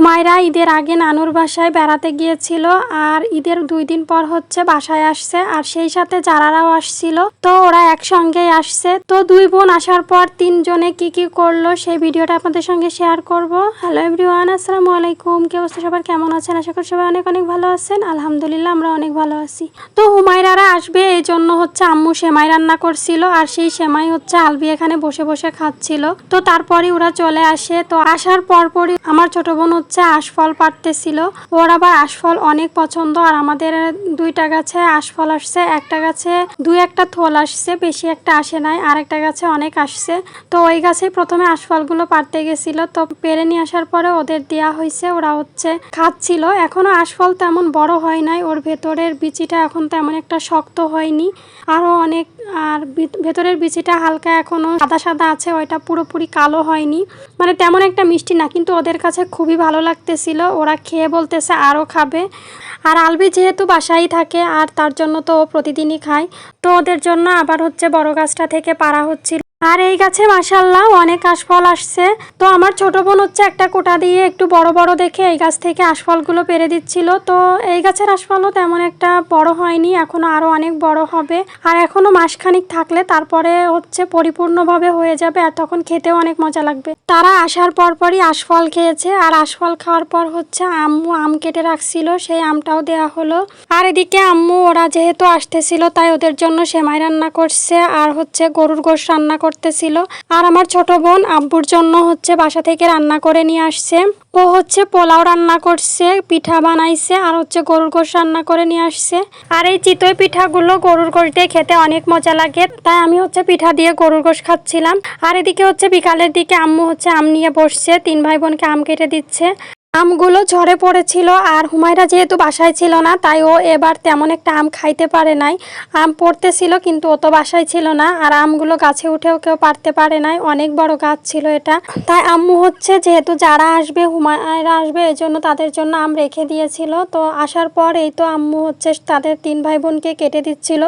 হুমায়রা ঈদের আগে নানুর বাসায় বেড়াতে গিয়েছিল আর ঈদের 2 দিন পর হচ্ছে বাসায় আসছে আর সেই সাথে যারারাও আসছিল। তো ওরা একসঙ্গেই আসছে। তো 2 বোন আসার পর 3 জনে কি কি করলো সেই ভিডিওটা আপনাদের সঙ্গে শেয়ার করব। হ্যালো এভরিওয়ান, আসসালামু আলাইকুম। কি অবস্থা সবার, কেমন আছেন? আশা করি সবাই অনেক অনেক ভালো আছেন। আলহামদুলিল্লাহ আমরা অনেক ভালো আছি। তো হুমায়রারা আসবে এই জন্য হচ্ছে আম্মু সেমাই রান্না করছিল আর সেই সেমাই হচ্ছে আলবি এখানে বসে বসে খাচ্ছিল। তো তারপরে ওরা চলে আসে। তো আসার পরপরই আমার ছোট বোন হচ্ছে আশফল পাড়তেছিল। ওর আবার আশফল অনেক পছন্দ আর আমাদের 2টা গাছে আশফল আসছে, একটা গাছে 2-1টা থোল আসছে, বেশি একটা আসে নাই, আর একটা গাছে অনেক আসছে। তো ওই গাছেই প্রথমে আশফলগুলো পাড়তে গেছিল। তো পেরে নিয়ে আসার পরে ওদের দেয়া হয়েছে, ওরা হচ্ছে খাচ্ছিল। এখনো আশফল তেমন বড় হয় নাই, ওর ভেতরের বিচিটা এখন তেমন একটা শক্ত হয়নি, আরও অনেক, আর ভেতরের বিচিটা হালকা এখনো সাদা সাদা আছে, ওইটা পুরোপুরি কালো হয়নি, মানে তেমন একটা মিষ্টি না, কিন্তু ওদের কাছে খুবই ভালো লাগতেছিল। ওরা খেয়ে বলতেছে আরও খাবে। আর আলবি যেহেতু বাসায় থাকে আর তার জন্য তো ও প্রতিদিনই খায়, তো ওদের জন্য আবার হচ্ছে বড় গাছটা থেকে পাড়া হচ্ছিল। আর এই গাছে মাশাআল্লাহ অনেক আশফল আসছে। তো আমার ছোট বোন হচ্ছে একটা কোটা দিয়ে একটু বড় বড় দেখে এই গাছ থেকে আশফলগুলো পেরে দিচ্ছিল। তো এই গাছের আশফলও তেমন একটা বড় হয়নি, এখনো আরো অনেক বড় হবে, আর এখনো মাসখানিক থাকলে তারপরে হচ্ছে পরিপূর্ণভাবে হয়ে যাবে আর তখন খেতেও অনেক মজা লাগবে। তারা আসার পরপরই আশফল খেয়েছে আর আশফল খাওয়ার পর হচ্ছে আম্মু আম কেটে রাখছিল, সেই আমটাও দেয়া হলো। আর এদিকে আম্মু ওরা যেহেতু আসতেছিল তাই ওদের জন্য সেমাই রান্না করছে আর হচ্ছে গরুর গোশত রান্না করতেছিল। আর আমার ছোট বোন আব্বুর জন্য হচ্ছে বাসা থেকে রান্না করে নিয়ে আসছে। ও হচ্ছে পোলাও রান্না করছে, পিঠা বানাইছে আর হচ্ছে গরুর গোশত রান্না করে নিয়ে আসছে। আর এই চিতই পিঠাগুলো গরুর গোশত দিয়ে খেতে অনেক মজা লাগে, তাই আমি হচ্ছে পিঠা দিয়ে গরুর গোশত খাচ্ছিলাম। আর এদিকে হচ্ছে বিকালের দিকে আম্মু হচ্ছে আম নিয়ে বসছে, 3 ভাই বোনকে আম কেটে দিচ্ছে। আমগুলো ঝরে পড়েছিল আর হুমায়রা যেহেতু বাসায় ছিল না তাই ও এবার তেমন একটা আম খাইতে পারে নাই। আম পড়তেছিল কিন্তু ও তো বাসায় ছিল না, আর আমগুলো গাছে উঠেও কেউ পারতে পারে নাই, অনেক বড় গাছ ছিল এটা। তাই আম্মু হচ্ছে যেহেতু যারা আসবে হুমায়রা আসবে এই জন্য তাদের জন্য আম রেখে দিয়েছিল। তো আসার পর এই তো আম্মু হচ্ছে তাদের 3 ভাই বোনকে কেটে দিচ্ছিল।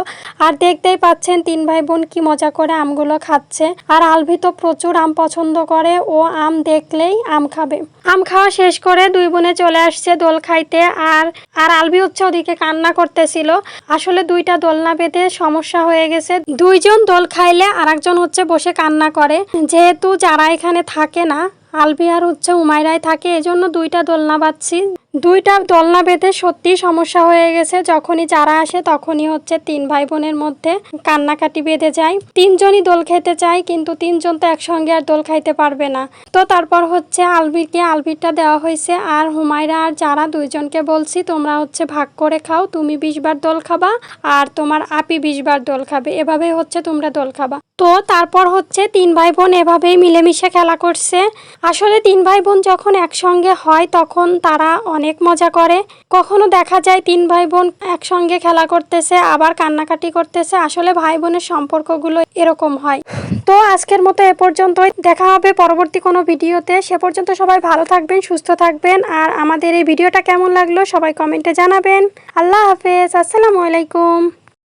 আর দেখতেই পাচ্ছেন 3 ভাই বোন কি মজা করে আমগুলো খাচ্ছে। আর আলভি তো প্রচুর আম পছন্দ করে, ও আম দেখলেই আম খাবে। আম খাওয়া শেষ করে 2 বোনে চলে আসছে দোল খাইতে। আর আলবি হচ্ছে ওদিকে কান্না করতেছিল। আসলে 2টা দোলনা বেঁধে সমস্যা হয়ে গেছে, 2 জন দোল খাইলে আরেকজন হচ্ছে বসে কান্না করে। যেহেতু যারা এখানে থাকে না, আলবি আর হচ্ছে হুমায়রাই থাকে, এজন্য 2টা দোলনা বাঁধছি। 2টা দোলনা বেঁধে সত্যি সমস্যা হয়ে গেছে, যখনই যারা আসে তখনই হচ্ছে 3 ভাই বোনের মধ্যে কান্নাকাটি বেঁধে যায়। 3 জনই দোল খেতে চায়, কিন্তু 3 জন তো একসঙ্গে আর দোল খাইতে পারবে না। তো তারপর হচ্ছে আলবিকে আলবিটা দেওয়া হয়েছে আর হুমায়রা আর যারা 2 জনকে বলছি তোমরা হচ্ছে ভাগ করে খাও, তুমি 20 বার দোল খাবা আর তোমার আপি 20 বার দোল খাবে, এভাবে হচ্ছে তোমরা দোল খাবা। তো তারপর হচ্ছে 3 ভাই বোন এভাবেই মিলেমিশে খেলা করছে। আসলে 3 ভাই বোন যখন একসঙ্গে হয় তখন তারা অনেক মজা করে। কখনো দেখা যায় 3 ভাই বোন একসঙ্গে খেলা করতেছে আবার কান্নাকাটি করতেছে, আসলে ভাই বোনের সম্পর্কগুলো এরকম হয়। তো আজকের মতো এ পর্যন্তই, দেখা হবে পরবর্তী কোনো ভিডিওতে। সে পর্যন্ত সবাই ভালো থাকবেন, সুস্থ থাকবেন, আর আমাদের এই ভিডিওটা কেমন লাগলো সবাই কমেন্টে জানাবেন। আল্লাহ হাফেজ, আসসালামু আলাইকুম।